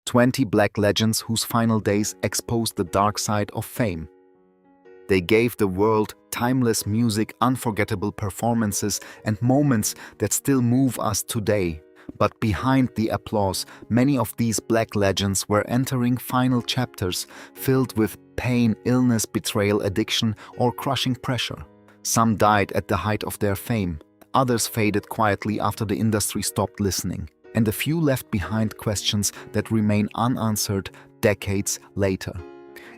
20 black legends whose final days exposed the dark side of fame. They gave the world timeless music, unforgettable performances, and moments that still move us today. But behind the applause, many of these black legends were entering final chapters filled with pain, illness, betrayal, addiction, or crushing pressure. Some died at the height of their fame, others faded quietly after the industry stopped listening, and a few left behind questions that remain unanswered decades later.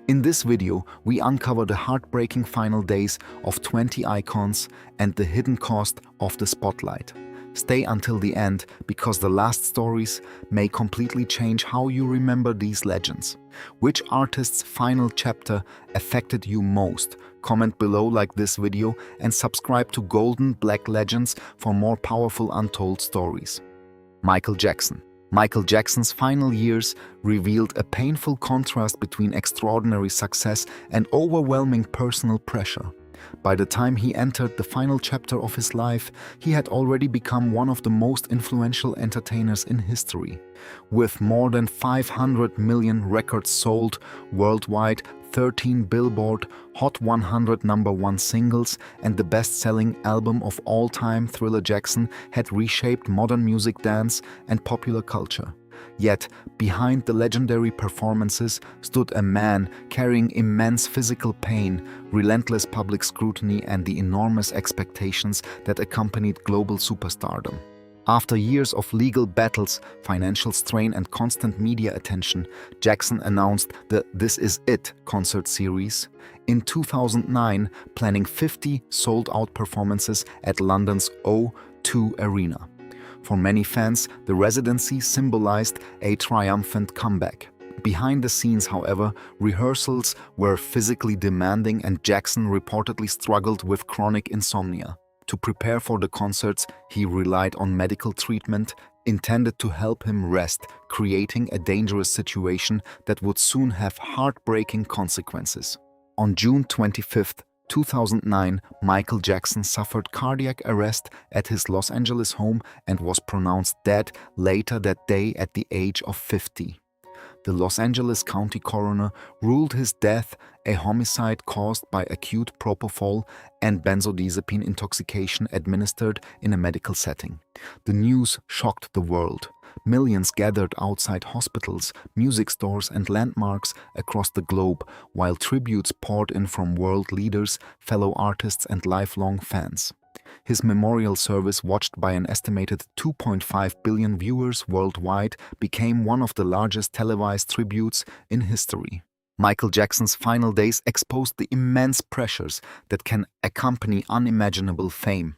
In this video, we uncover the heartbreaking final days of 20 icons and the hidden cost of the spotlight. Stay until the end, because the last stories may completely change how you remember these legends. Which artist's final chapter affected you most? Comment below, like this video, and subscribe to Golden Black Legends for more powerful untold stories. Michael Jackson. Michael Jackson's final years revealed a painful contrast between extraordinary success and overwhelming personal pressure. By the time he entered the final chapter of his life, he had already become one of the most influential entertainers in history. With more than 500 million records sold worldwide, 13 Billboard Hot 100 #1 singles, and the best-selling album of all time, Thriller Jackson, had reshaped modern music, dance, and popular culture. Yet, behind the legendary performances stood a man carrying immense physical pain, relentless public scrutiny, and the enormous expectations that accompanied global superstardom. After years of legal battles, financial strain, and constant media attention, Jackson announced the This Is It concert series in 2009, planning 50 sold-out performances at London's O2 Arena. For many fans, the residency symbolized a triumphant comeback. Behind the scenes, however, rehearsals were physically demanding, and Jackson reportedly struggled with chronic insomnia. To prepare for the concerts, he relied on medical treatment intended to help him rest, creating a dangerous situation that would soon have heartbreaking consequences. On June 25, 2009, Michael Jackson suffered cardiac arrest at his Los Angeles home and was pronounced dead later that day at the age of 50. The Los Angeles County coroner ruled his death a homicide caused by acute propofol and benzodiazepine intoxication administered in a medical setting. The news shocked the world. Millions gathered outside hospitals, music stores, and landmarks across the globe, while tributes poured in from world leaders, fellow artists, and lifelong fans. His memorial service, watched by an estimated 2.5 billion viewers worldwide, became one of the largest televised tributes in history. Michael Jackson's final days exposed the immense pressures that can accompany unimaginable fame.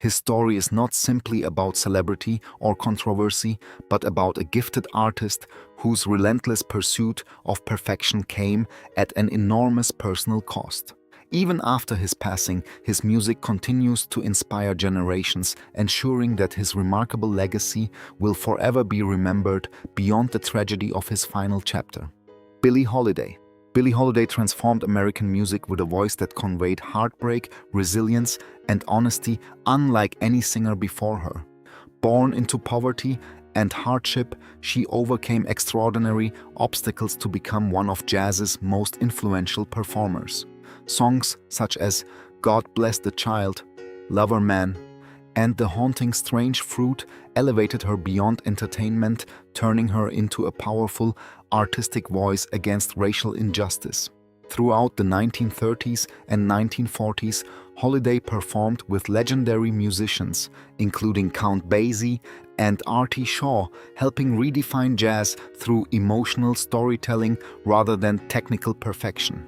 His story is not simply about celebrity or controversy, but about a gifted artist whose relentless pursuit of perfection came at an enormous personal cost. Even after his passing, his music continues to inspire generations, ensuring that his remarkable legacy will forever be remembered beyond the tragedy of his final chapter. Billie Holiday. Billie Holiday transformed American music with a voice that conveyed heartbreak, resilience, and honesty unlike any singer before her. Born into poverty and hardship, she overcame extraordinary obstacles to become one of jazz's most influential performers. Songs such as God Bless the Child, Lover Man, and The Haunting Strange Fruit elevated her beyond entertainment, turning her into a powerful, artistic voice against racial injustice. Throughout the 1930s and 1940s, Holiday performed with legendary musicians, including Count Basie and Artie Shaw, helping redefine jazz through emotional storytelling rather than technical perfection.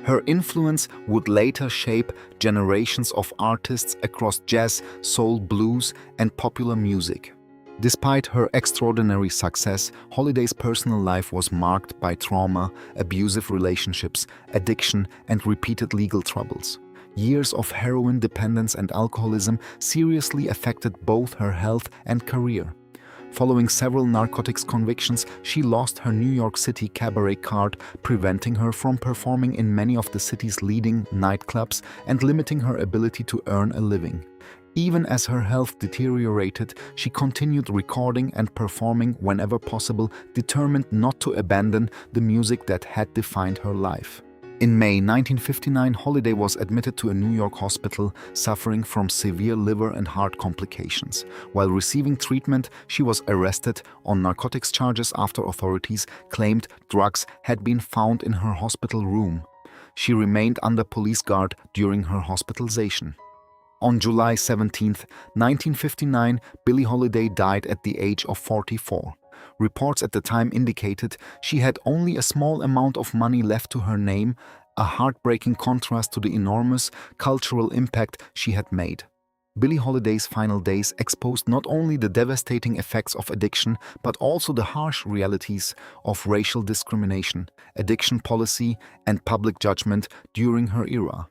Her influence would later shape generations of artists across jazz, soul, blues, and popular music. Despite her extraordinary success, Holiday's personal life was marked by trauma, abusive relationships, addiction, and repeated legal troubles. Years of heroin dependence and alcoholism seriously affected both her health and career. Following several narcotics convictions, she lost her New York City cabaret card, preventing her from performing in many of the city's leading nightclubs and limiting her ability to earn a living. Even as her health deteriorated, she continued recording and performing whenever possible, determined not to abandon the music that had defined her life. In May 1959, Holiday was admitted to a New York hospital, suffering from severe liver and heart complications. While receiving treatment, she was arrested on narcotics charges after authorities claimed drugs had been found in her hospital room. She remained under police guard during her hospitalization. On July 17, 1959, Billie Holiday died at the age of 44. Reports at the time indicated she had only a small amount of money left to her name, a heartbreaking contrast to the enormous cultural impact she had made. Billie Holiday's final days exposed not only the devastating effects of addiction, but also the harsh realities of racial discrimination, addiction policy, and public judgment during her era.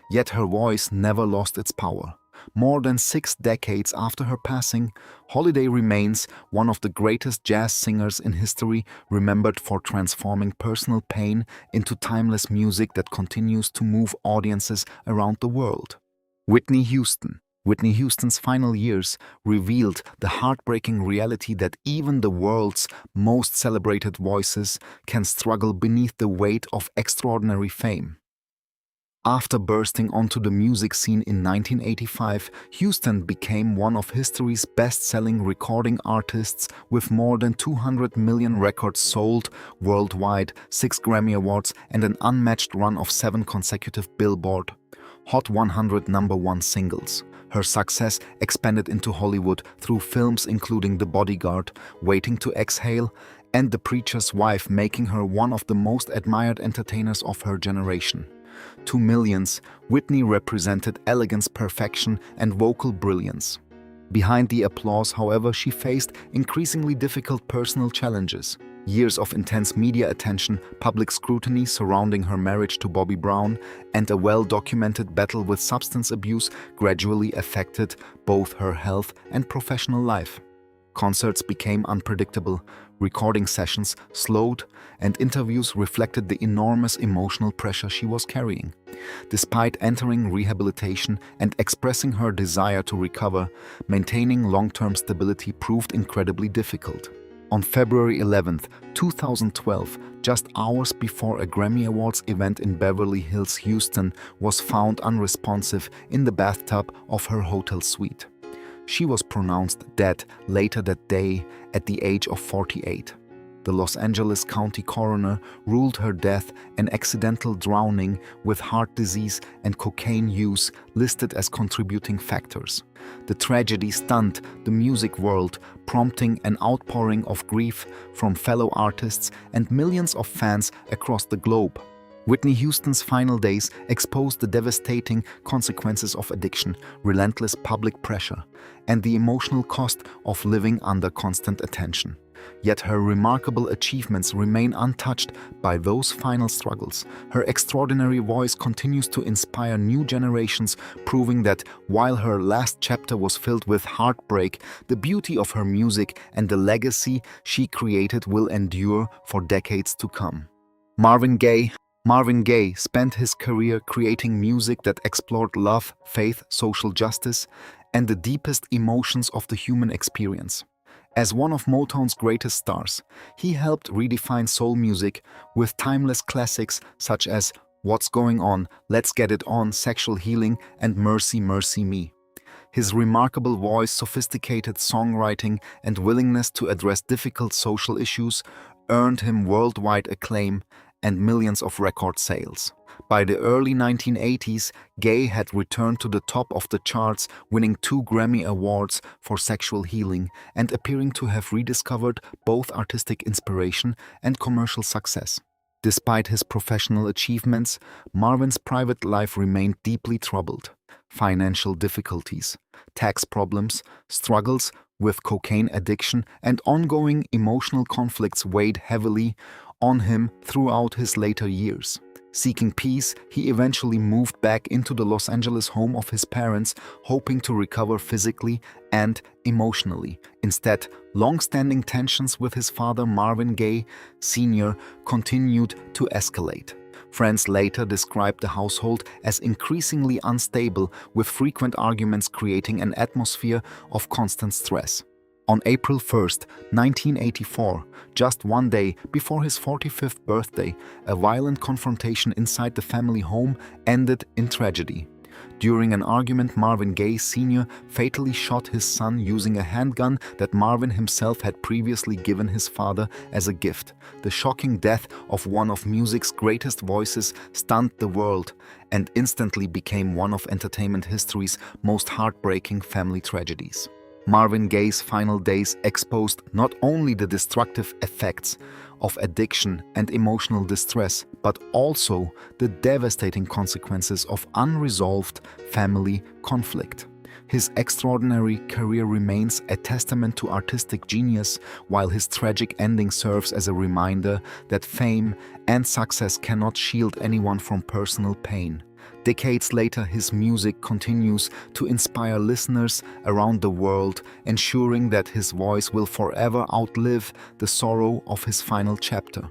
Yet her voice never lost its power. More than 6 decades after her passing, Holiday remains one of the greatest jazz singers in history, remembered for transforming personal pain into timeless music that continues to move audiences around the world. Whitney Houston. Whitney Houston's final years revealed the heartbreaking reality that even the world's most celebrated voices can struggle beneath the weight of extraordinary fame. After bursting onto the music scene in 1985, Houston became one of history's best-selling recording artists with more than 200 million records sold worldwide, 6 Grammy Awards, and an unmatched run of 7 consecutive Billboard Hot 100 #1 singles. Her success expanded into Hollywood through films including The Bodyguard, Waiting to Exhale, and The Preacher's Wife, making her one of the most admired entertainers of her generation. To millions, Whitney represented elegance, perfection, and vocal brilliance. Behind the applause, however, she faced increasingly difficult personal challenges. Years of intense media attention, public scrutiny surrounding her marriage to Bobby Brown, and a well-documented battle with substance abuse gradually affected both her health and professional life. Concerts became unpredictable, recording sessions slowed, and interviews reflected the enormous emotional pressure she was carrying. Despite entering rehabilitation and expressing her desire to recover, maintaining long-term stability proved incredibly difficult. On February 11, 2012, just hours before a Grammy Awards event in Beverly Hills, Houston was found unresponsive in the bathtub of her hotel suite. She was pronounced dead later that day at the age of 48. The Los Angeles County coroner ruled her death an accidental drowning with heart disease and cocaine use listed as contributing factors. The tragedy stunned the music world, prompting an outpouring of grief from fellow artists and millions of fans across the globe. Whitney Houston's final days exposed the devastating consequences of addiction, relentless public pressure, and the emotional cost of living under constant attention. Yet her remarkable achievements remain untouched by those final struggles. Her extraordinary voice continues to inspire new generations, proving that while her last chapter was filled with heartbreak, the beauty of her music and the legacy she created will endure for decades to come. Marvin Gaye spent his career creating music that explored love, faith, social justice, and the deepest emotions of the human experience. As one of Motown's greatest stars, he helped redefine soul music with timeless classics such as What's Going On, Let's Get It On, Sexual Healing, and Mercy, Mercy Me. His remarkable voice, sophisticated songwriting, and willingness to address difficult social issues earned him worldwide acclaim and millions of record sales. By the early 1980s, Gaye had returned to the top of the charts, winning 2 Grammy Awards for Sexual Healing and appearing to have rediscovered both artistic inspiration and commercial success. Despite his professional achievements, Marvin's private life remained deeply troubled. Financial difficulties, tax problems, struggles with cocaine addiction, and ongoing emotional conflicts weighed heavily on him throughout his later years. Seeking peace, he eventually moved back into the Los Angeles home of his parents, hoping to recover physically and emotionally. Instead, long-standing tensions with his father, Marvin Gaye Sr., continued to escalate. Friends later described the household as increasingly unstable, with frequent arguments creating an atmosphere of constant stress. On April 1st, 1984, just one day before his 45th birthday, a violent confrontation inside the family home ended in tragedy. During an argument, Marvin Gaye Sr. fatally shot his son using a handgun that Marvin himself had previously given his father as a gift. The shocking death of one of music's greatest voices stunned the world and instantly became one of entertainment history's most heartbreaking family tragedies. Marvin Gaye's final days exposed not only the destructive effects of addiction and emotional distress, but also the devastating consequences of unresolved family conflict. His extraordinary career remains a testament to artistic genius, while his tragic ending serves as a reminder that fame and success cannot shield anyone from personal pain. Decades later, his music continues to inspire listeners around the world, ensuring that his voice will forever outlive the sorrow of his final chapter.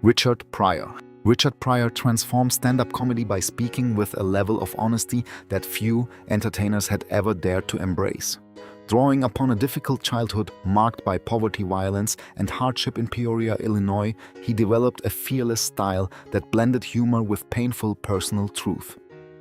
Richard Pryor. Richard Pryor transformed stand-up comedy by speaking with a level of honesty that few entertainers had ever dared to embrace. Drawing upon a difficult childhood marked by poverty, violence, and hardship in Peoria, Illinois, he developed a fearless style that blended humor with painful personal truth.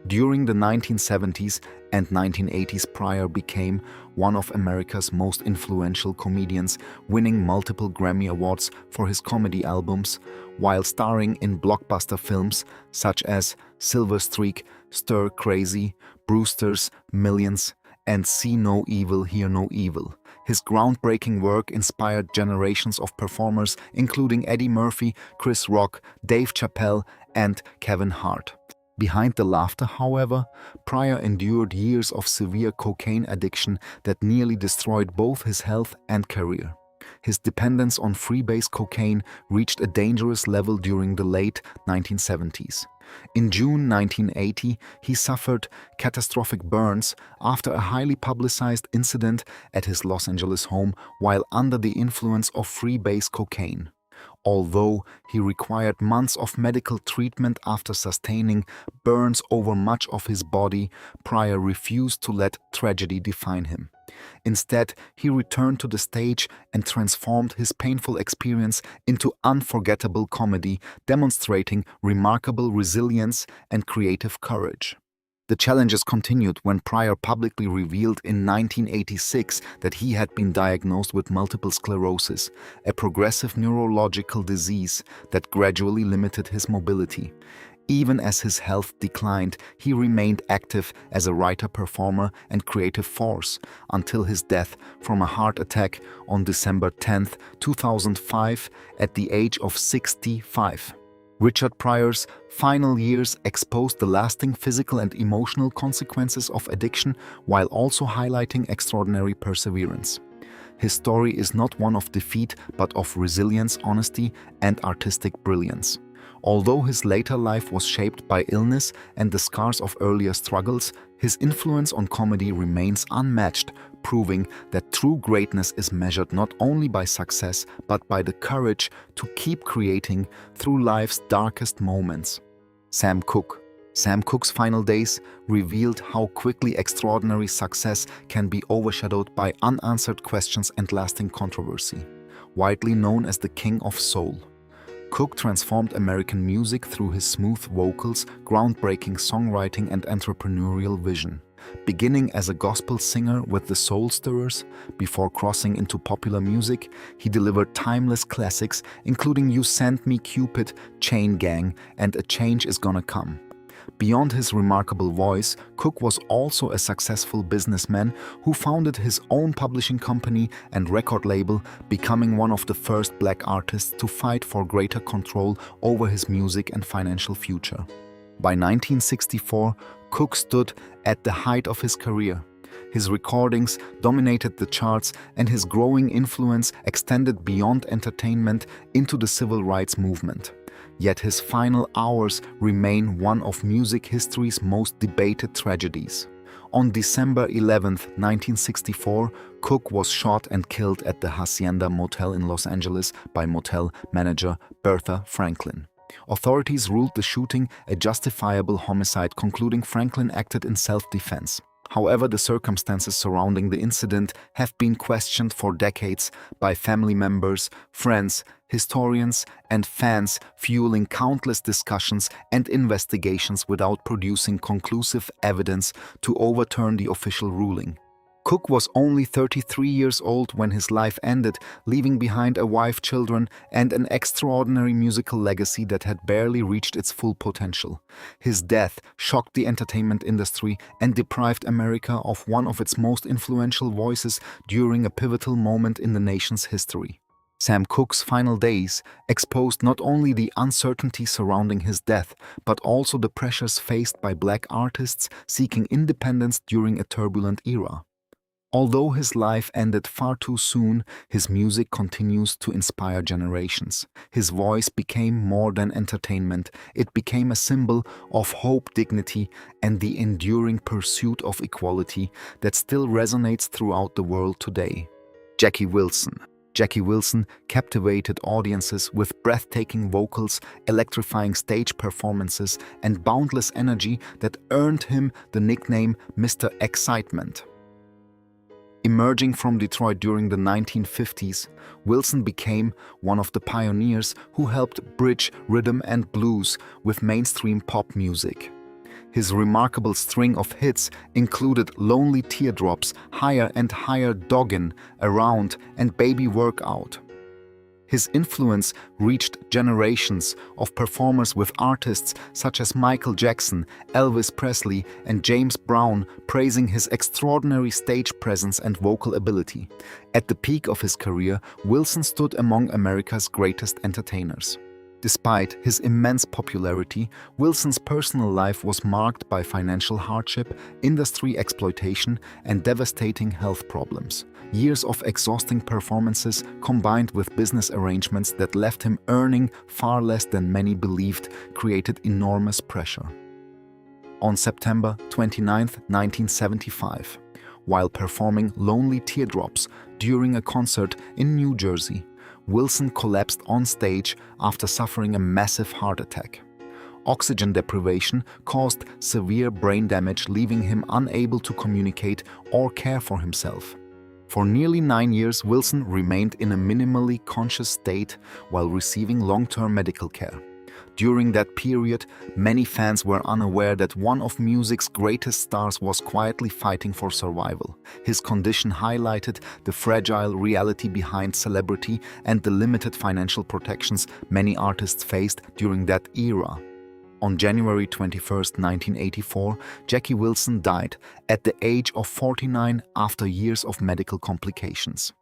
During the 1970s and 1980s, Pryor became one of America's most influential comedians, winning multiple Grammy Awards for his comedy albums, while starring in blockbuster films such as Silver Streak, Stir Crazy, Brewster's Millions, and See No Evil, Hear No Evil. His groundbreaking work inspired generations of performers, including Eddie Murphy, Chris Rock, Dave Chappelle, and Kevin Hart. Behind the laughter, however, Pryor endured years of severe cocaine addiction that nearly destroyed both his health and career. His dependence on freebase cocaine reached a dangerous level during the late 1970s. In June 1980, he suffered catastrophic burns after a highly publicized incident at his Los Angeles home while under the influence of freebase cocaine. Although he required months of medical treatment after sustaining burns over much of his body, Pryor refused to let tragedy define him. Instead, he returned to the stage and transformed his painful experience into unforgettable comedy, demonstrating remarkable resilience and creative courage. The challenges continued when Pryor publicly revealed in 1986 that he had been diagnosed with multiple sclerosis, a progressive neurological disease that gradually limited his mobility. Even as his health declined, he remained active as a writer, performer, and creative force until his death from a heart attack on December 10, 2005, at the age of 65. Richard Pryor's final years exposed the lasting physical and emotional consequences of addiction while also highlighting extraordinary perseverance. His story is not one of defeat but of resilience, honesty, and artistic brilliance. Although his later life was shaped by illness and the scars of earlier struggles, his influence on comedy remains unmatched, proving that true greatness is measured not only by success but by the courage to keep creating through life's darkest moments. Sam Cooke. Sam Cooke's final days revealed how quickly extraordinary success can be overshadowed by unanswered questions and lasting controversy. Widely known as the King of Soul, Cooke transformed American music through his smooth vocals, groundbreaking songwriting, and entrepreneurial vision. Beginning as a gospel singer with the Soul Stirrers, before crossing into popular music, he delivered timeless classics including You Sent Me Cupid, Chain Gang, and A Change Is Gonna Come. Beyond his remarkable voice, Cooke was also a successful businessman who founded his own publishing company and record label, becoming one of the first black artists to fight for greater control over his music and financial future. By 1964, Cooke stood at the height of his career. His recordings dominated the charts, and his growing influence extended beyond entertainment into the civil rights movement. Yet his final hours remain one of music history's most debated tragedies. On December 11, 1964, Cooke was shot and killed at the Hacienda Motel in Los Angeles by motel manager Bertha Franklin. Authorities ruled the shooting a justifiable homicide, concluding Franklin acted in self-defense. However, the circumstances surrounding the incident have been questioned for decades by family members, friends, historians, and fans, fueling countless discussions and investigations without producing conclusive evidence to overturn the official ruling. Cooke was only 33 years old when his life ended, leaving behind a wife, children, and an extraordinary musical legacy that had barely reached its full potential. His death shocked the entertainment industry and deprived America of one of its most influential voices during a pivotal moment in the nation's history. Sam Cooke's final days exposed not only the uncertainty surrounding his death, but also the pressures faced by black artists seeking independence during a turbulent era. Although his life ended far too soon, his music continues to inspire generations. His voice became more than entertainment. It became a symbol of hope, dignity, and the enduring pursuit of equality that still resonates throughout the world today. Jackie Wilson. Jackie Wilson captivated audiences with breathtaking vocals, electrifying stage performances, and boundless energy that earned him the nickname Mr. Excitement. Emerging from Detroit during the 1950s, Wilson became one of the pioneers who helped bridge rhythm and blues with mainstream pop music. His remarkable string of hits included Lonely Teardrops, Higher and Higher Doggin', Around, and Baby Workout. His influence reached generations of performers, with artists such as Michael Jackson, Elvis Presley, and James Brown praising his extraordinary stage presence and vocal ability. At the peak of his career, Wilson stood among America's greatest entertainers. Despite his immense popularity, Wilson's personal life was marked by financial hardship, industry exploitation, and devastating health problems. Years of exhausting performances combined with business arrangements that left him earning far less than many believed created enormous pressure. On September 29, 1975, while performing Lonely Teardrops during a concert in New Jersey, Wilson collapsed on stage after suffering a massive heart attack. Oxygen deprivation caused severe brain damage, leaving him unable to communicate or care for himself. For nearly 9 years, Wilson remained in a minimally conscious state while receiving long-term medical care. During that period, many fans were unaware that one of music's greatest stars was quietly fighting for survival. His condition highlighted the fragile reality behind celebrity and the limited financial protections many artists faced during that era. On January 21, 1984, Jackie Wilson died at the age of 49 after years of medical complications.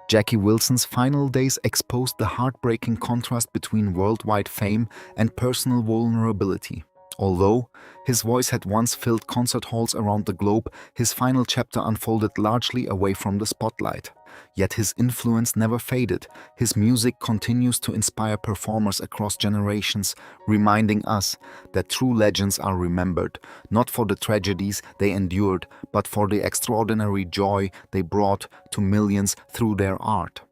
Jackie Wilson's final days exposed the heartbreaking contrast between worldwide fame and personal vulnerability. Although his voice had once filled concert halls around the globe, his final chapter unfolded largely away from the spotlight. Yet his influence never faded. His music continues to inspire performers across generations, reminding us that true legends are remembered, not for the tragedies they endured, but for the extraordinary joy they brought to millions through their art.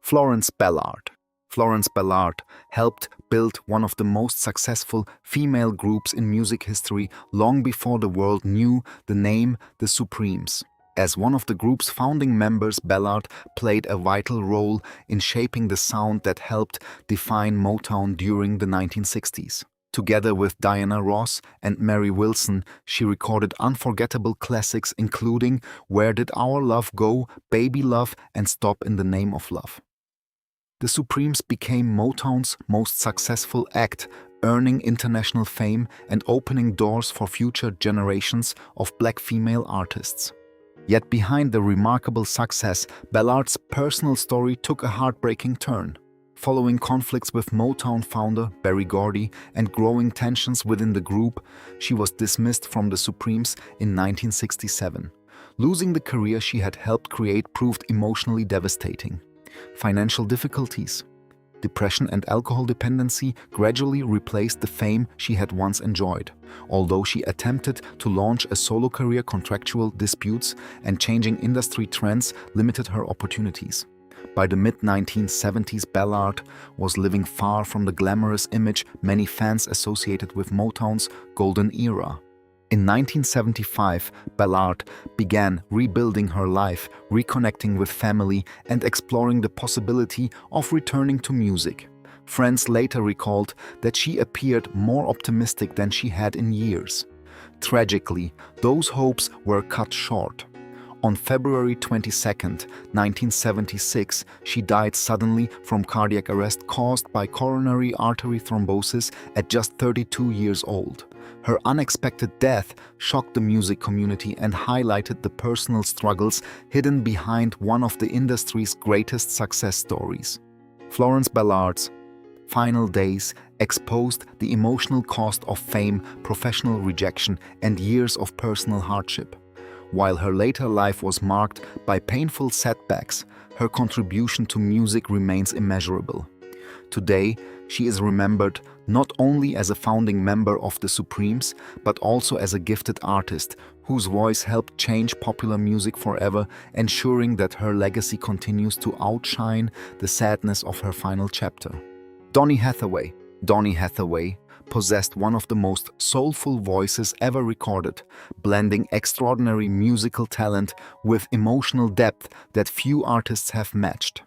Florence Ballard. Florence Ballard helped build one of the most successful female groups in music history long before the world knew the name The Supremes. As one of the group's founding members, Ballard played a vital role in shaping the sound that helped define Motown during the 1960s. Together with Diana Ross and Mary Wilson, she recorded unforgettable classics including Where Did Our Love Go?, Baby Love, and Stop in the Name of Love. The Supremes became Motown's most successful act, earning international fame and opening doors for future generations of black female artists. Yet behind the remarkable success, Ballard's personal story took a heartbreaking turn. Following conflicts with Motown founder Berry Gordy and growing tensions within the group, she was dismissed from the Supremes in 1967. Losing the career she had helped create proved emotionally devastating. Financial difficulties, depression, and alcohol dependency gradually replaced the fame she had once enjoyed. Although she attempted to launch a solo career, contractual disputes and changing industry trends limited her opportunities. By the mid-1970s, Ballard was living far from the glamorous image many fans associated with Motown's golden era. In 1975, Ballard began rebuilding her life, reconnecting with family, and exploring the possibility of returning to music. Friends later recalled that she appeared more optimistic than she had in years. Tragically, those hopes were cut short. On February 22, 1976, she died suddenly from cardiac arrest caused by coronary artery thrombosis at just 32 years old. Her unexpected death shocked the music community and highlighted the personal struggles hidden behind one of the industry's greatest success stories. Florence Ballard's final days exposed the emotional cost of fame, professional rejection, and years of personal hardship. While her later life was marked by painful setbacks, her contribution to music remains immeasurable. Today, she is remembered not only as a founding member of the Supremes, but also as a gifted artist whose voice helped change popular music forever, ensuring that her legacy continues to outshine the sadness of her final chapter. Donny Hathaway. Donny Hathaway possessed one of the most soulful voices ever recorded, blending extraordinary musical talent with emotional depth that few artists have matched.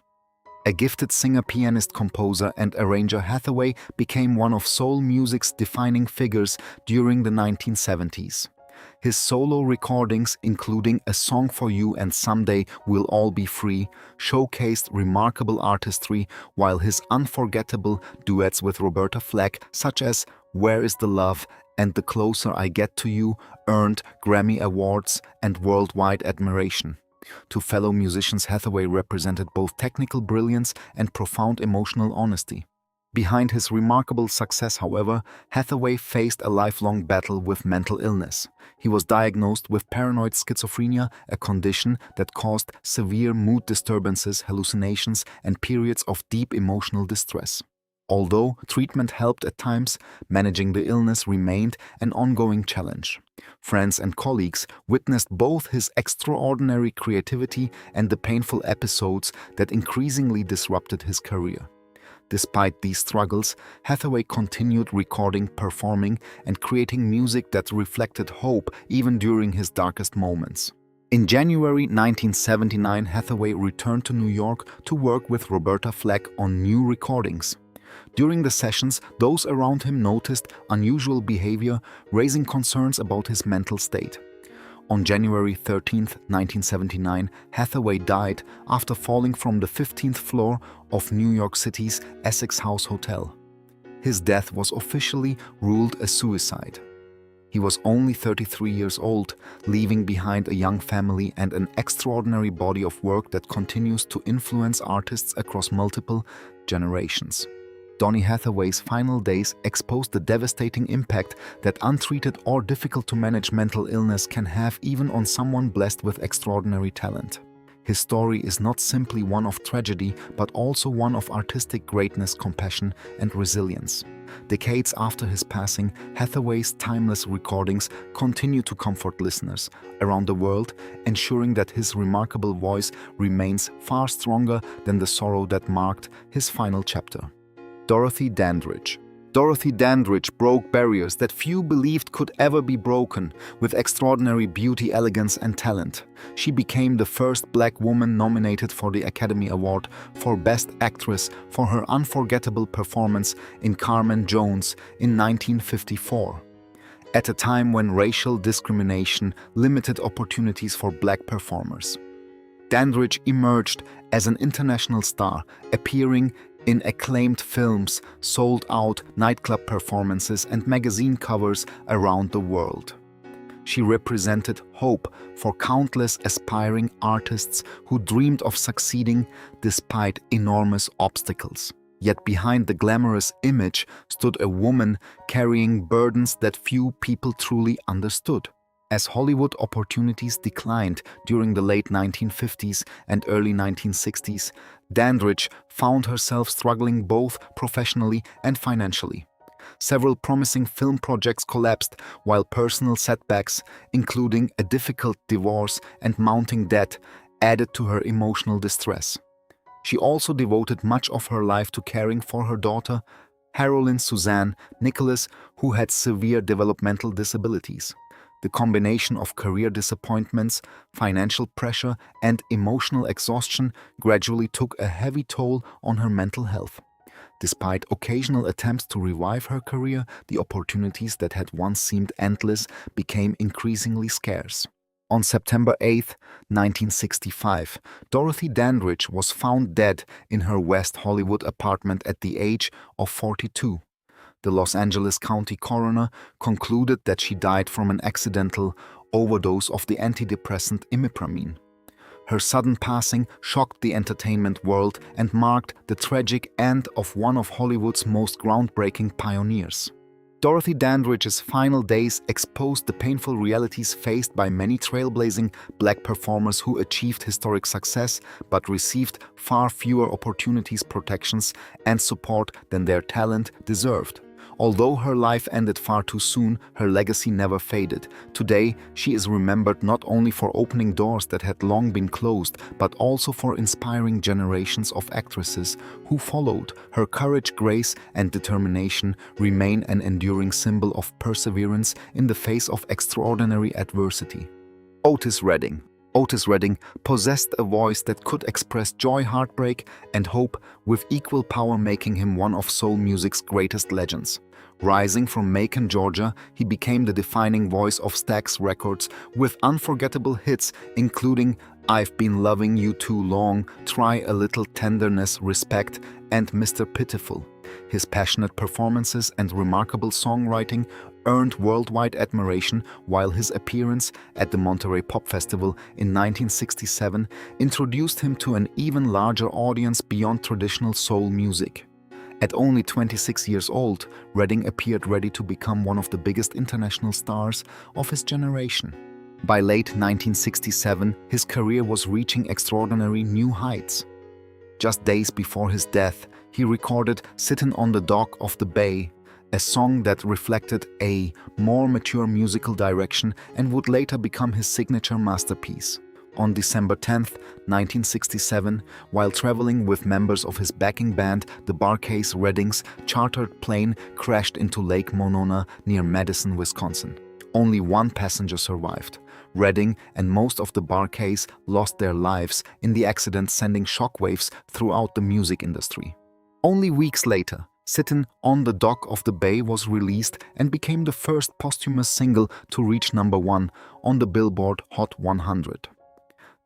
A gifted singer, pianist, composer, and arranger, Hathaway became one of soul music's defining figures during the 1970s. His solo recordings, including A Song for You and Someday We'll All Be Free, showcased remarkable artistry, while his unforgettable duets with Roberta Flack, such as Where Is the Love and The Closer I Get to You, earned Grammy Awards and worldwide admiration. To fellow musicians, Hathaway represented both technical brilliance and profound emotional honesty. Behind his remarkable success, however, Hathaway faced a lifelong battle with mental illness. He was diagnosed with paranoid schizophrenia, a condition that caused severe mood disturbances, hallucinations, and periods of deep emotional distress. Although treatment helped at times, managing the illness remained an ongoing challenge. Friends and colleagues witnessed both his extraordinary creativity and the painful episodes that increasingly disrupted his career. Despite these struggles, Hathaway continued recording, performing, and creating music that reflected hope even during his darkest moments. In January 1979, Hathaway returned to New York to work with Roberta Flack on new recordings. During the sessions, those around him noticed unusual behavior, raising concerns about his mental state. On January 13, 1979, Hathaway died after falling from the 15th floor of New York City's Essex House Hotel. His death was officially ruled a suicide. He was only 33 years old, leaving behind a young family and an extraordinary body of work that continues to influence artists across multiple generations. Donny Hathaway's final days exposed the devastating impact that untreated or difficult-to-manage mental illness can have even on someone blessed with extraordinary talent. His story is not simply one of tragedy, but also one of artistic greatness, compassion, and resilience. Decades after his passing, Hathaway's timeless recordings continue to comfort listeners around the world, ensuring that his remarkable voice remains far stronger than the sorrow that marked his final chapter. Dorothy Dandridge. Dorothy Dandridge broke barriers that few believed could ever be broken. With extraordinary beauty, elegance, and talent, she became the first Black woman nominated for the Academy Award for Best Actress for her unforgettable performance in Carmen Jones in 1954. At a time when racial discrimination limited opportunities for Black performers, Dandridge emerged as an international star, appearing in acclaimed films, sold-out nightclub performances, and magazine covers around the world. She represented hope for countless aspiring artists who dreamed of succeeding despite enormous obstacles. Yet behind the glamorous image stood a woman carrying burdens that few people truly understood. As Hollywood opportunities declined during the late 1950s and early 1960s, Dandridge found herself struggling both professionally and financially. Several promising film projects collapsed, while personal setbacks, including a difficult divorce and mounting debt, added to her emotional distress. She also devoted much of her life to caring for her daughter, Haroline Suzanne Nicholas, who had severe developmental disabilities. The combination of career disappointments, financial pressure, and emotional exhaustion gradually took a heavy toll on her mental health. Despite occasional attempts to revive her career, the opportunities that had once seemed endless became increasingly scarce. On September 8, 1965, Dorothy Dandridge was found dead in her West Hollywood apartment at the age of 42. The Los Angeles County coroner concluded that she died from an accidental overdose of the antidepressant imipramine. Her sudden passing shocked the entertainment world and marked the tragic end of one of Hollywood's most groundbreaking pioneers. Dorothy Dandridge's final days exposed the painful realities faced by many trailblazing black performers who achieved historic success but received far fewer opportunities, protections, and support than their talent deserved. Although her life ended far too soon, her legacy never faded. Today, she is remembered not only for opening doors that had long been closed, but also for inspiring generations of actresses who followed. Her courage, grace, and determination remain an enduring symbol of perseverance in the face of extraordinary adversity. Otis Redding. Otis Redding possessed a voice that could express joy, heartbreak, and hope with equal power, making him one of soul music's greatest legends. Rising from Macon, Georgia, he became the defining voice of Stax Records with unforgettable hits including I've Been Loving You Too Long, Try a Little Tenderness, Respect, and Mr. Pitiful. His passionate performances and remarkable songwriting earned worldwide admiration, while his appearance at the Monterey Pop Festival in 1967 introduced him to an even larger audience beyond traditional soul music. At only 26 years old, Redding appeared ready to become one of the biggest international stars of his generation. By late 1967, his career was reaching extraordinary new heights. Just days before his death, he recorded Sittin' on the Dock of the Bay, a song that reflected a more mature musical direction and would later become his signature masterpiece. On December 10, 1967, while traveling with members of his backing band, the Bar-Kays, Redding's chartered plane crashed into Lake Monona near Madison, Wisconsin. Only one passenger survived. Redding and most of the Bar-Kays lost their lives in the accident, sending shockwaves throughout the music industry. Only weeks later, Sittin' on the Dock of the Bay was released and became the first posthumous single to reach #1 on the Billboard Hot 100.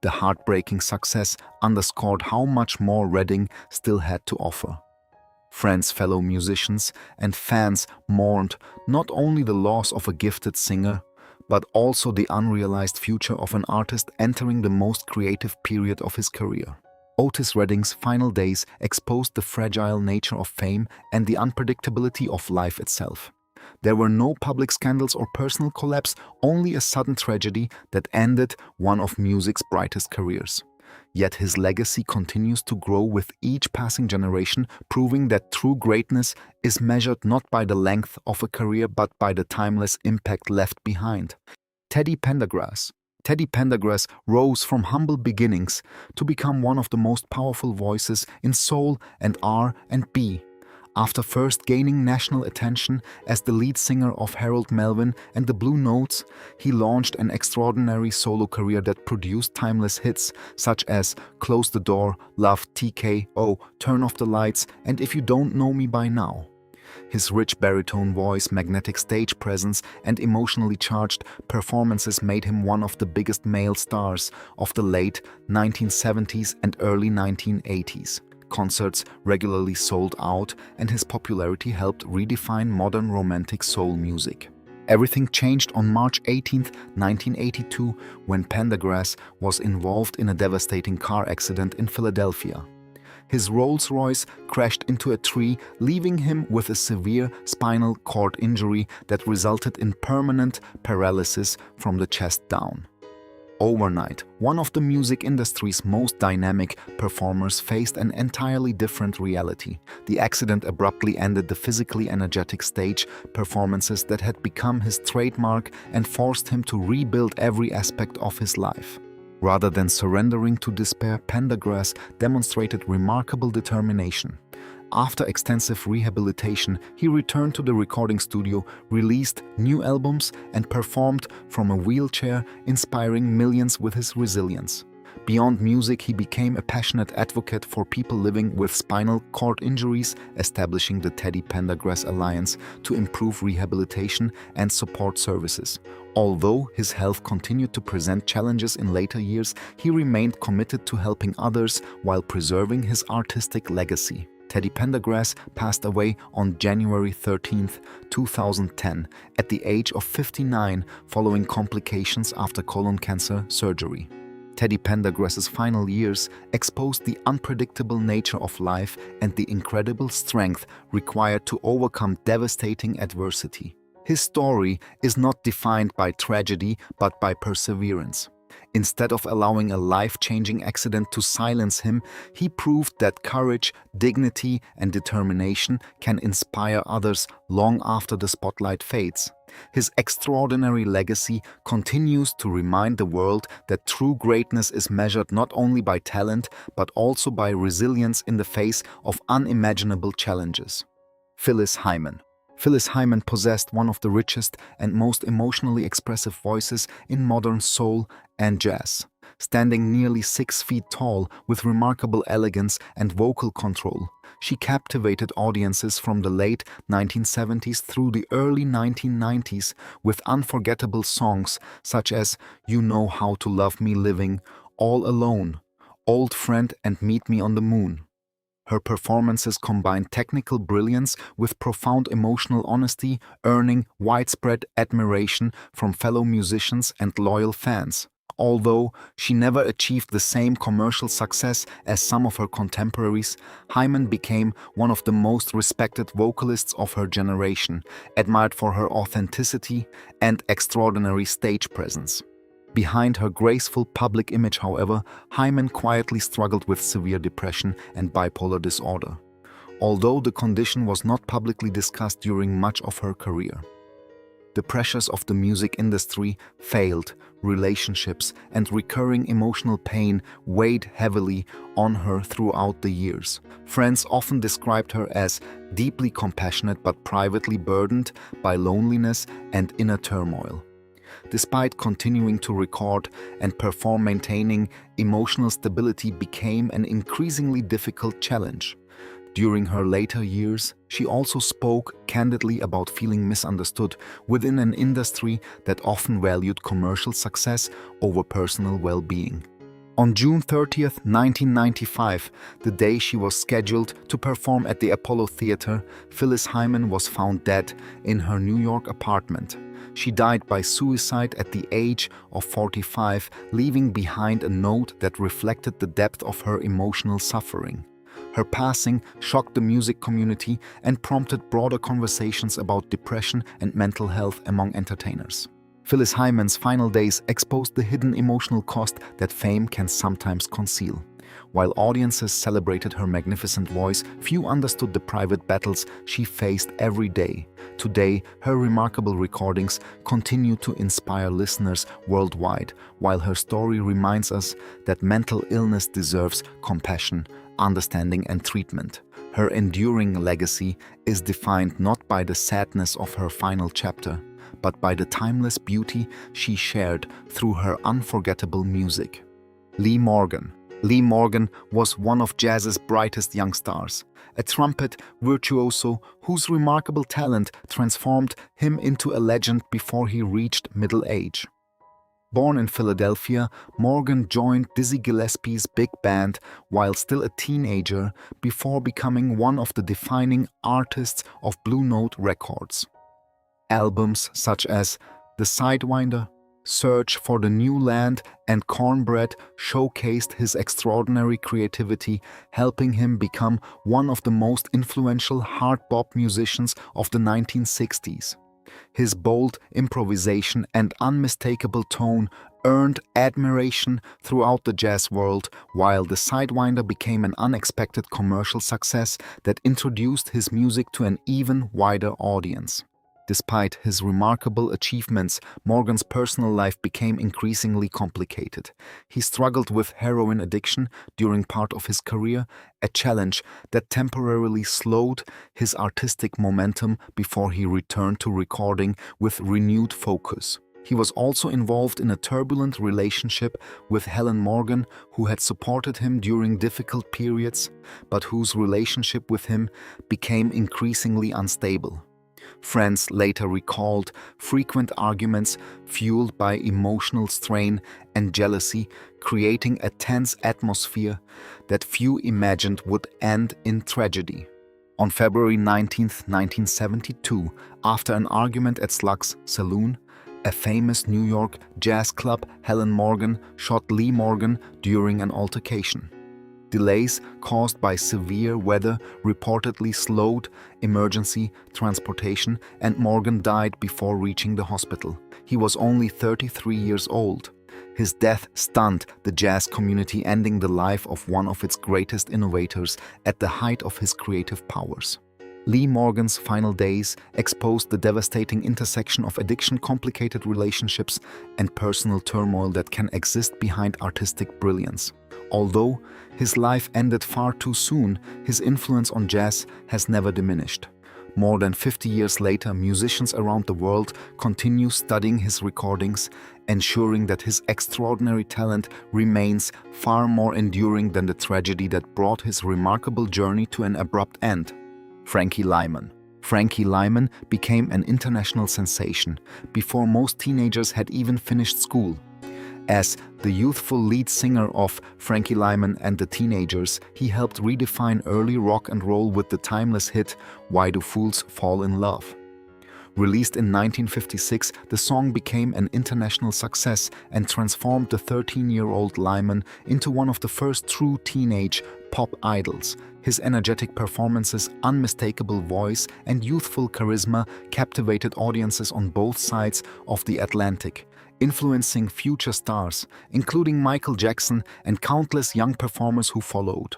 The heartbreaking success underscored how much more Redding still had to offer. Friends, fellow musicians, and fans mourned not only the loss of a gifted singer, but also the unrealized future of an artist entering the most creative period of his career. Otis Redding's final days exposed the fragile nature of fame and the unpredictability of life itself. There were no public scandals or personal collapse, only a sudden tragedy that ended one of music's brightest careers. Yet his legacy continues to grow with each passing generation, proving that true greatness is measured not by the length of a career but by the timeless impact left behind. Teddy Pendergrass. Teddy Pendergrass rose from humble beginnings to become one of the most powerful voices in soul and R&B. After first gaining national attention as the lead singer of Harold Melvin and the Blue Notes, he launched an extraordinary solo career that produced timeless hits such as Close the Door, Love TKO, Turn Off the Lights, and If You Don't Know Me By Now. His rich baritone voice, magnetic stage presence, and emotionally charged performances made him one of the biggest male stars of the late 1970s and early 1980s. Concerts regularly sold out, and his popularity helped redefine modern romantic soul music. Everything changed on March 18, 1982, when Pendergrass was involved in a devastating car accident in Philadelphia. His Rolls-Royce crashed into a tree, leaving him with a severe spinal cord injury that resulted in permanent paralysis from the chest down. Overnight, one of the music industry's most dynamic performers faced an entirely different reality. The accident abruptly ended the physically energetic stage performances that had become his trademark and forced him to rebuild every aspect of his life. Rather than surrendering to despair, Pendergrass demonstrated remarkable determination. After extensive rehabilitation, he returned to the recording studio, released new albums, and performed from a wheelchair, inspiring millions with his resilience. Beyond music, he became a passionate advocate for people living with spinal cord injuries, establishing the Teddy Pendergrass Alliance to improve rehabilitation and support services. Although his health continued to present challenges in later years, he remained committed to helping others while preserving his artistic legacy. Teddy Pendergrass passed away on January 13, 2010, at the age of 59 following complications after colon cancer surgery. Teddy Pendergrass's final years exposed the unpredictable nature of life and the incredible strength required to overcome devastating adversity. His story is not defined by tragedy but by perseverance. Instead of allowing a life-changing accident to silence him, he proved that courage, dignity, and determination can inspire others long after the spotlight fades. His extraordinary legacy continues to remind the world that true greatness is measured not only by talent but also by resilience in the face of unimaginable challenges. Phyllis Hyman. Phyllis Hyman possessed one of the richest and most emotionally expressive voices in modern soul and jazz. Standing nearly 6 feet tall with remarkable elegance and vocal control, she captivated audiences from the late 1970s through the early 1990s with unforgettable songs such as You Know How to Love Me Living, All Alone, Old Friend and Meet Me on the Moon. Her performances combined technical brilliance with profound emotional honesty, earning widespread admiration from fellow musicians and loyal fans. Although she never achieved the same commercial success as some of her contemporaries, Hyman became one of the most respected vocalists of her generation, admired for her authenticity and extraordinary stage presence. Behind her graceful public image, however, Hyman quietly struggled with severe depression and bipolar disorder, although the condition was not publicly discussed during much of her career. The pressures of the music industry, failed relationships, and recurring emotional pain weighed heavily on her throughout the years. Friends often described her as deeply compassionate but privately burdened by loneliness and inner turmoil. Despite continuing to record and perform, maintaining emotional stability became an increasingly difficult challenge. During her later years, she also spoke candidly about feeling misunderstood within an industry that often valued commercial success over personal well-being. On June 30, 1995, the day she was scheduled to perform at the Apollo Theater, Phyllis Hyman was found dead in her New York apartment. She died by suicide at the age of 45, leaving behind a note that reflected the depth of her emotional suffering. Her passing shocked the music community and prompted broader conversations about depression and mental health among entertainers. Phyllis Hyman's final days exposed the hidden emotional cost that fame can sometimes conceal. While audiences celebrated her magnificent voice, few understood the private battles she faced every day. Today, her remarkable recordings continue to inspire listeners worldwide, while her story reminds us that mental illness deserves compassion, understanding, and treatment. Her enduring legacy is defined not by the sadness of her final chapter, but by the timeless beauty she shared through her unforgettable music. Lee Morgan. Lee Morgan was one of jazz's brightest young stars, a trumpet virtuoso whose remarkable talent transformed him into a legend before he reached middle age. Born in Philadelphia, Morgan joined Dizzy Gillespie's big band while still a teenager before becoming one of the defining artists of Blue Note Records. Albums such as The Sidewinder, Search for the New Land, and Cornbread showcased his extraordinary creativity, helping him become one of the most influential hard bop musicians of the 1960s. His bold improvisation and unmistakable tone earned admiration throughout the jazz world, while The Sidewinder became an unexpected commercial success that introduced his music to an even wider audience. Despite his remarkable achievements, Morgan's personal life became increasingly complicated. He struggled with heroin addiction during part of his career, a challenge that temporarily slowed his artistic momentum before he returned to recording with renewed focus. He was also involved in a turbulent relationship with Helen Morgan, who had supported him during difficult periods, but whose relationship with him became increasingly unstable. Friends later recalled frequent arguments fueled by emotional strain and jealousy, creating a tense atmosphere that few imagined would end in tragedy. On February 19, 1972, after an argument at Slug's Saloon, a famous New York jazz club, Helen Morgan shot Lee Morgan during an altercation. Delays caused by severe weather reportedly slowed emergency transportation, and Morgan died before reaching the hospital. He was only 33 years old. His death stunned the jazz community, ending the life of one of its greatest innovators at the height of his creative powers. Lee Morgan's final days exposed the devastating intersection of addiction, complicated relationships, and personal turmoil that can exist behind artistic brilliance. Although his life ended far too soon, his influence on jazz has never diminished. More than 50 years later, musicians around the world continue studying his recordings, ensuring that his extraordinary talent remains far more enduring than the tragedy that brought his remarkable journey to an abrupt end. Frankie Lymon. Frankie Lymon became an international sensation before most teenagers had even finished school. As the youthful lead singer of Frankie Lymon and the Teenagers, he helped redefine early rock and roll with the timeless hit Why Do Fools Fall in Love? Released in 1956, the song became an international success and transformed the 13-year-old Lymon into one of the first true teenage pop idols. His energetic performances, unmistakable voice, and youthful charisma captivated audiences on both sides of the Atlantic, influencing future stars, including Michael Jackson and countless young performers who followed.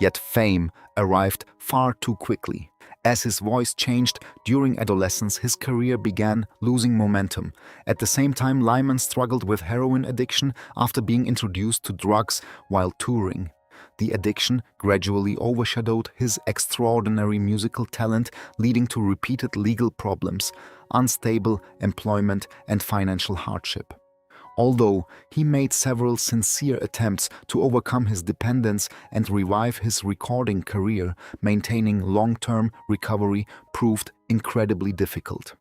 Yet fame arrived far too quickly. As his voice changed during adolescence, his career began losing momentum. At the same time, Lymon struggled with heroin addiction after being introduced to drugs while touring. The addiction gradually overshadowed his extraordinary musical talent, leading to repeated legal problems, unstable employment, and financial hardship. Although he made several sincere attempts to overcome his dependence and revive his recording career, maintaining long-term recovery proved incredibly difficult.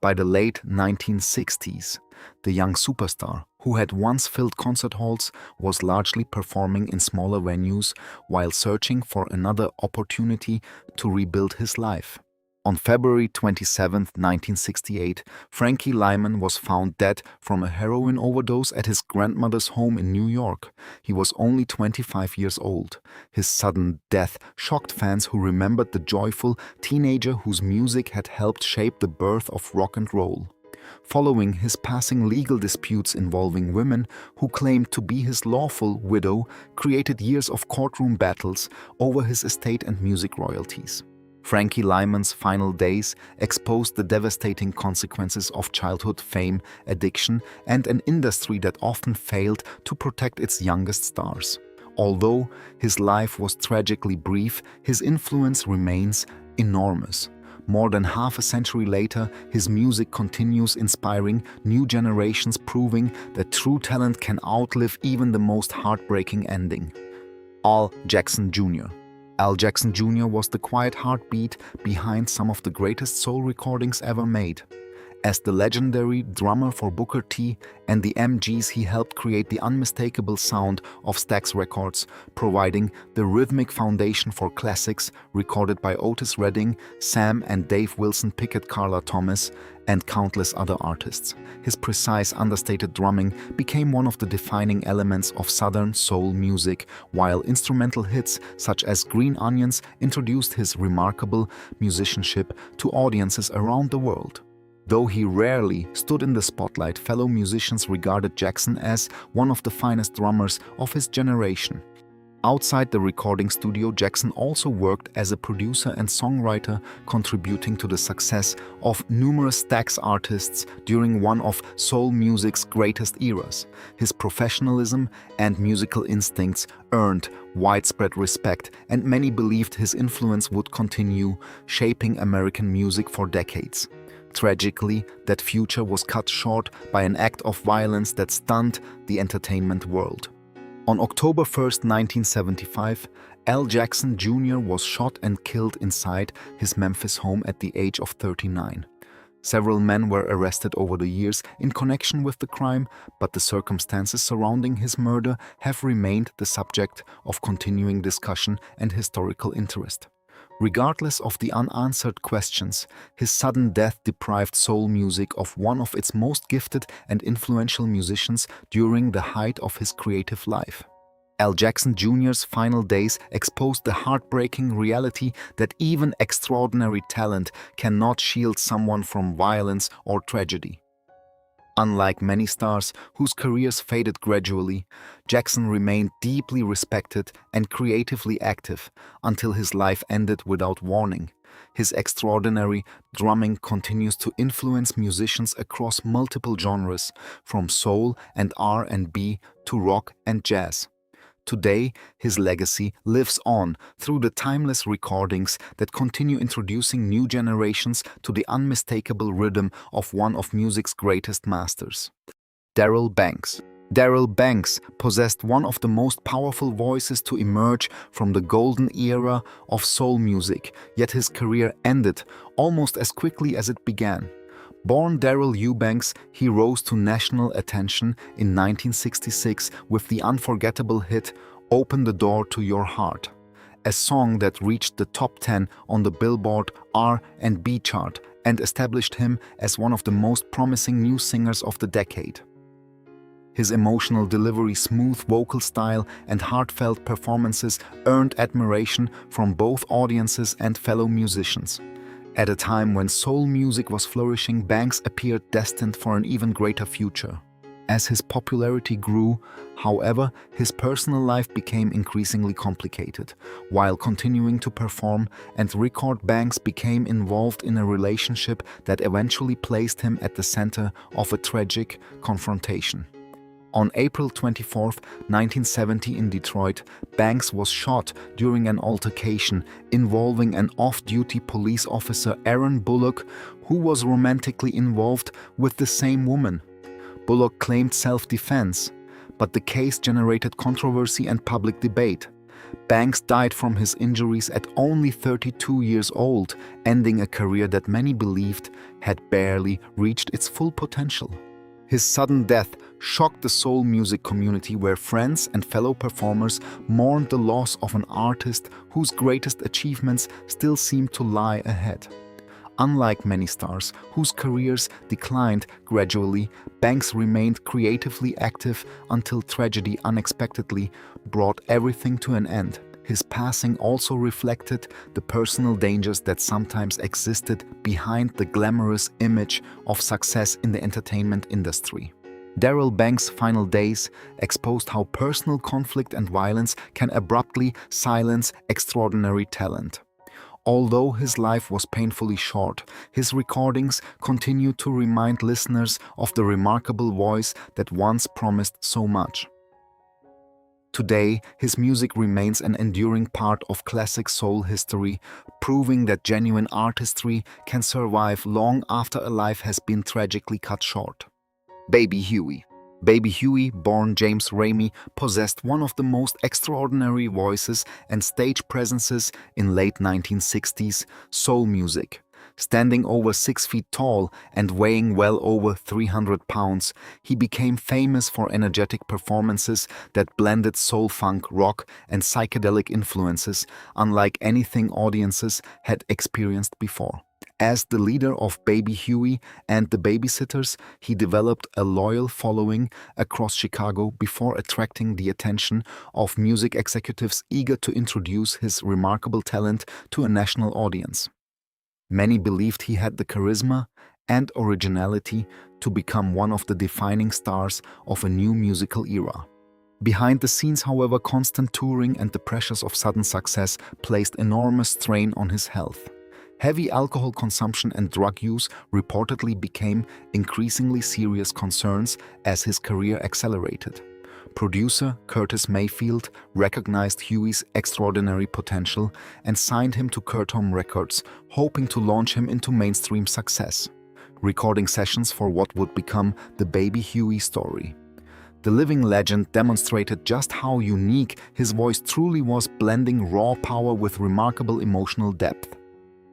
By the late 1960s, the young superstar, who had once filled concert halls, was largely performing in smaller venues while searching for another opportunity to rebuild his life. On February 27, 1968, Frankie Lymon was found dead from a heroin overdose at his grandmother's home in New York. He was only 25 years old. His sudden death shocked fans who remembered the joyful teenager whose music had helped shape the birth of rock and roll. Following his passing, legal disputes involving women who claimed to be his lawful widow created years of courtroom battles over his estate and music royalties. Frankie Lymon's final days exposed the devastating consequences of childhood fame, addiction, and an industry that often failed to protect its youngest stars. Although his life was tragically brief, his influence remains enormous. More than half a century later, his music continues inspiring new generations, proving that true talent can outlive even the most heartbreaking ending. Al Jackson Jr. Al Jackson Jr. was the quiet heartbeat behind some of the greatest soul recordings ever made. As the legendary drummer for Booker T and the MGs, he helped create the unmistakable sound of Stax Records, providing the rhythmic foundation for classics recorded by Otis Redding, Sam and Dave Wilson Pickett, Carla Thomas, and countless other artists. His precise, understated drumming became one of the defining elements of Southern soul music, while instrumental hits such as Green Onions introduced his remarkable musicianship to audiences around the world. Though he rarely stood in the spotlight, fellow musicians regarded Jackson as one of the finest drummers of his generation. Outside the recording studio, Jackson also worked as a producer and songwriter, contributing to the success of numerous Stax artists during one of soul music's greatest eras. His professionalism and musical instincts earned widespread respect, and many believed his influence would continue shaping American music for decades. Tragically, that future was cut short by an act of violence that stunned the entertainment world. On October 1, 1975, Al Jackson Jr. was shot and killed inside his Memphis home at the age of 39. Several men were arrested over the years in connection with the crime, but the circumstances surrounding his murder have remained the subject of continuing discussion and historical interest. Regardless of the unanswered questions, his sudden death deprived soul music of one of its most gifted and influential musicians during the height of his creative life. Al Jackson Jr.'s final days exposed the heartbreaking reality that even extraordinary talent cannot shield someone from violence or tragedy. Unlike many stars whose careers faded gradually, Jackson remained deeply respected and creatively active until his life ended without warning. His extraordinary drumming continues to influence musicians across multiple genres, from soul and R&B to rock and jazz. Today, his legacy lives on through the timeless recordings that continue introducing new generations to the unmistakable rhythm of one of music's greatest masters. Darrell Banks. Darrell Banks possessed one of the most powerful voices to emerge from the golden era of soul music, yet his career ended almost as quickly as it began. Born Darrell Eubanks, he rose to national attention in 1966 with the unforgettable hit "Open the Door to Your Heart," a song that reached the top 10 on the Billboard R&B chart and established him as one of the most promising new singers of the decade. His emotional delivery, smooth vocal style, and heartfelt performances earned admiration from both audiences and fellow musicians. At a time when soul music was flourishing, Banks appeared destined for an even greater future. As his popularity grew, however, his personal life became increasingly complicated. While continuing to perform and record, Banks became involved in a relationship that eventually placed him at the center of a tragic confrontation. On April 24, 1970 in Detroit, Banks was shot during an altercation involving an off-duty police officer, Aaron Bullock, who was romantically involved with the same woman. Bullock claimed self-defense, but the case generated controversy and public debate. Banks died from his injuries at only 32 years old, ending a career that many believed had barely reached its full potential. His sudden death shocked the soul music community, where friends and fellow performers mourned the loss of an artist whose greatest achievements still seemed to lie ahead. Unlike many stars whose careers declined gradually, Banks remained creatively active until tragedy unexpectedly brought everything to an end. His passing also reflected the personal dangers that sometimes existed behind the glamorous image of success in the entertainment industry. Darrell Banks' final days exposed how personal conflict and violence can abruptly silence extraordinary talent. Although his life was painfully short, his recordings continue to remind listeners of the remarkable voice that once promised so much. Today, his music remains an enduring part of classic soul history, proving that genuine artistry can survive long after a life has been tragically cut short. Baby Huey. Baby Huey, born James Ramey, possessed one of the most extraordinary voices and stage presences in late 1960s soul music. Standing over 6 feet tall and weighing well over 300 pounds, he became famous for energetic performances that blended soul, funk, rock, and psychedelic influences, unlike anything audiences had experienced before. As the leader of Baby Huey and the Babysitters, he developed a loyal following across Chicago before attracting the attention of music executives eager to introduce his remarkable talent to a national audience. Many believed he had the charisma and originality to become one of the defining stars of a new musical era. Behind the scenes, however, constant touring and the pressures of sudden success placed enormous strain on his health. Heavy alcohol consumption and drug use reportedly became increasingly serious concerns as his career accelerated. Producer Curtis Mayfield recognized Huey's extraordinary potential and signed him to Curtom Records, hoping to launch him into mainstream success. Recording sessions for what would become the Baby Huey story. The living legend demonstrated just how unique his voice truly was, blending raw power with remarkable emotional depth.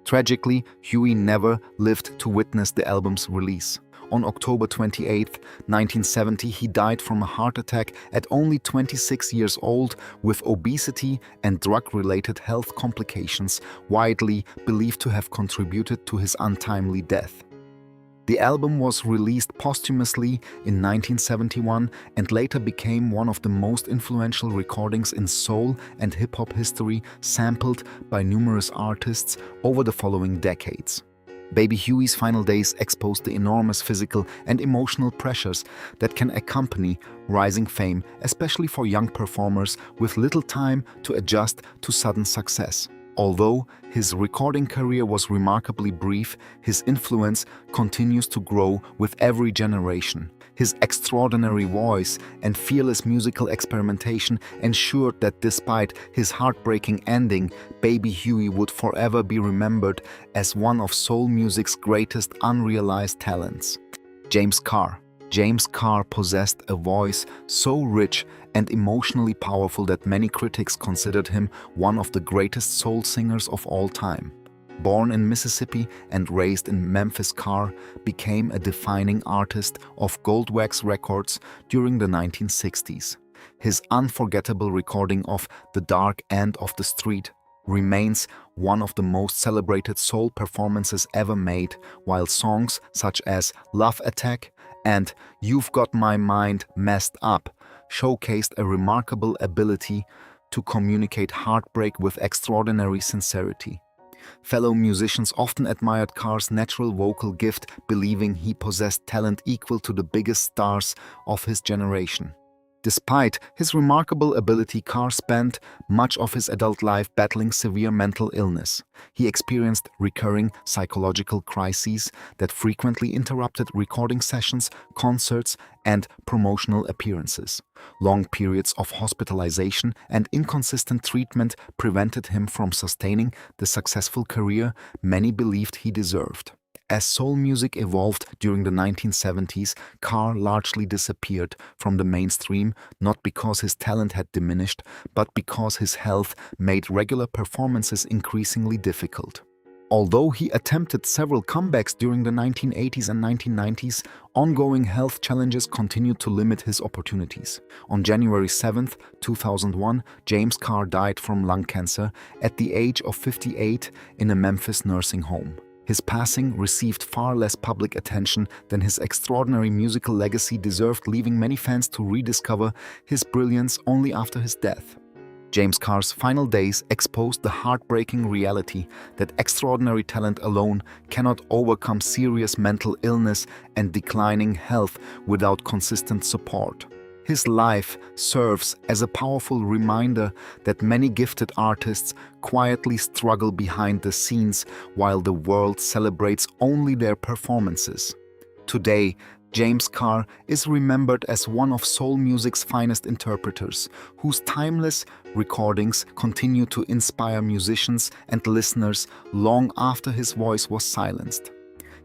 Tragically, Huey never lived to witness the album's release. On October 28, 1970, he died from a heart attack at only 26 years old, with obesity and drug-related health complications widely believed to have contributed to his untimely death. The album was released posthumously in 1971 and later became one of the most influential recordings in soul and hip-hop history, sampled by numerous artists over the following decades. Baby Huey's final days exposed the enormous physical and emotional pressures that can accompany rising fame, especially for young performers with little time to adjust to sudden success. Although his recording career was remarkably brief, his influence continues to grow with every generation. His extraordinary voice and fearless musical experimentation ensured that despite his heartbreaking ending, Baby Huey would forever be remembered as one of soul music's greatest unrealized talents. James Carr. James Carr possessed a voice so rich and emotionally powerful that many critics considered him one of the greatest soul singers of all time. Born in Mississippi and raised in Memphis, Carr became a defining artist of Goldwax Records during the 1960s. His unforgettable recording of The Dark End of the Street remains one of the most celebrated soul performances ever made, while songs such as Love Attack and You've Got My Mind Messed Up showcased a remarkable ability to communicate heartbreak with extraordinary sincerity. Fellow musicians often admired Carr's natural vocal gift, believing he possessed talent equal to the biggest stars of his generation. Despite his remarkable ability, Carr spent much of his adult life battling severe mental illness. He experienced recurring psychological crises that frequently interrupted recording sessions, concerts, and promotional appearances. Long periods of hospitalization and inconsistent treatment prevented him from sustaining the successful career many believed he deserved. As soul music evolved during the 1970s, Carr largely disappeared from the mainstream, not because his talent had diminished, but because his health made regular performances increasingly difficult. Although he attempted several comebacks during the 1980s and 1990s, ongoing health challenges continued to limit his opportunities. On January 7, 2001, James Carr died from lung cancer at the age of 58 in a Memphis nursing home. His passing received far less public attention than his extraordinary musical legacy deserved, leaving many fans to rediscover his brilliance only after his death. James Carr's final days exposed the heartbreaking reality that extraordinary talent alone cannot overcome serious mental illness and declining health without consistent support. His life serves as a powerful reminder that many gifted artists quietly struggle behind the scenes while the world celebrates only their performances. Today, James Carr is remembered as one of soul music's finest interpreters, whose timeless recordings continue to inspire musicians and listeners long after his voice was silenced.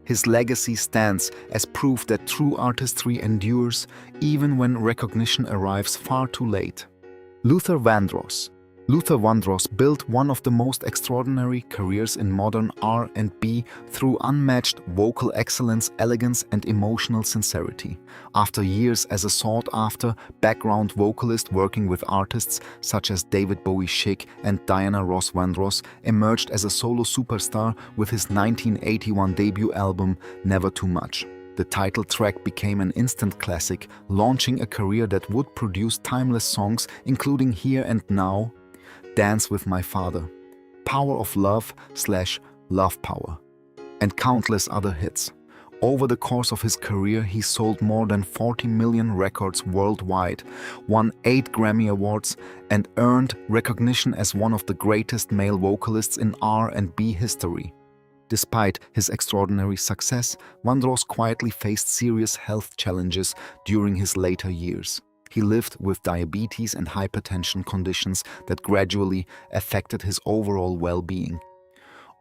His legacy stands as proof that true artistry endures even when recognition arrives far too late. Luther Vandross. Luther Vandross built one of the most extraordinary careers in modern R&B through unmatched vocal excellence, elegance, and emotional sincerity. After years as a sought-after background vocalist working with artists such as David Bowie Chic and Diana Ross, Vandross emerged as a solo superstar with his 1981 debut album Never Too Much. The title track became an instant classic, launching a career that would produce timeless songs including Here and Now, Dance with My Father, Power of Love / Love Power, and countless other hits. Over the course of his career, he sold more than 40 million records worldwide, won 8 Grammy Awards, and earned recognition as one of the greatest male vocalists in R&B history. Despite his extraordinary success, Vandross quietly faced serious health challenges during his later years. He lived with diabetes and hypertension conditions that gradually affected his overall well-being.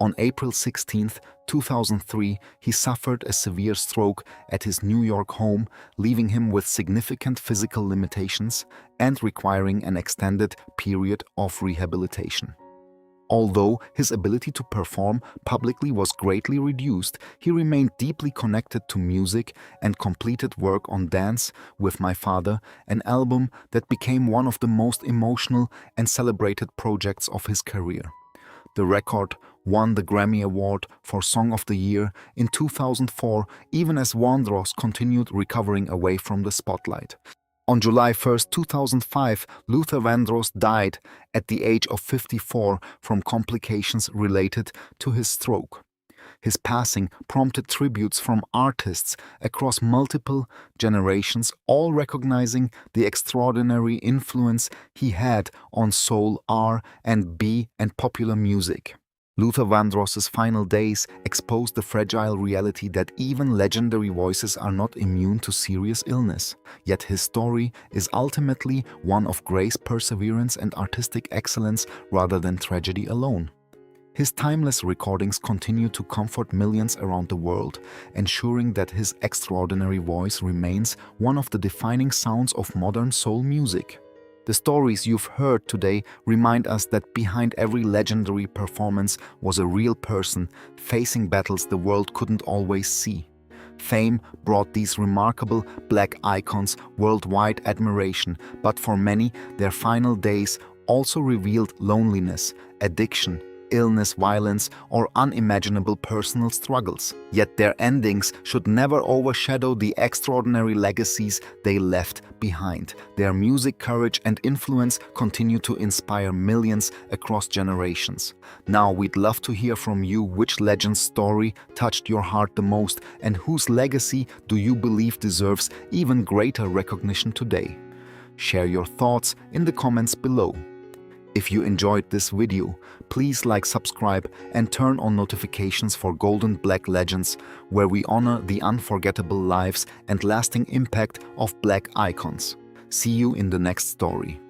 On April 16, 2003, he suffered a severe stroke at his New York home, leaving him with significant physical limitations and requiring an extended period of rehabilitation. Although his ability to perform publicly was greatly reduced, he remained deeply connected to music and completed work on Dance with My Father, an album that became one of the most emotional and celebrated projects of his career. The record won the Grammy Award for Song of the Year in 2004, even as Vandross continued recovering away from the spotlight. On July 1, 2005, Luther Vandross died at the age of 54 from complications related to his stroke. His passing prompted tributes from artists across multiple generations, all recognizing the extraordinary influence he had on soul, R&B, and popular music. Luther Vandross's final days exposed the fragile reality that even legendary voices are not immune to serious illness. Yet his story is ultimately one of grace, perseverance, and artistic excellence rather than tragedy alone. His timeless recordings continue to comfort millions around the world, ensuring that his extraordinary voice remains one of the defining sounds of modern soul music. The stories you've heard today remind us that behind every legendary performance was a real person facing battles the world couldn't always see. Fame brought these remarkable black icons worldwide admiration, but for many, their final days also revealed loneliness, addiction, illness, violence, or unimaginable personal struggles. Yet their endings should never overshadow the extraordinary legacies they left behind. Their music, courage, and influence continue to inspire millions across generations. Now we'd love to hear from you which legend's story touched your heart the most and whose legacy do you believe deserves even greater recognition today. Share your thoughts in the comments below. If you enjoyed this video, please like, subscribe, and turn on notifications for Golden Black Legends, where we honor the unforgettable lives and lasting impact of black icons. See you in the next story.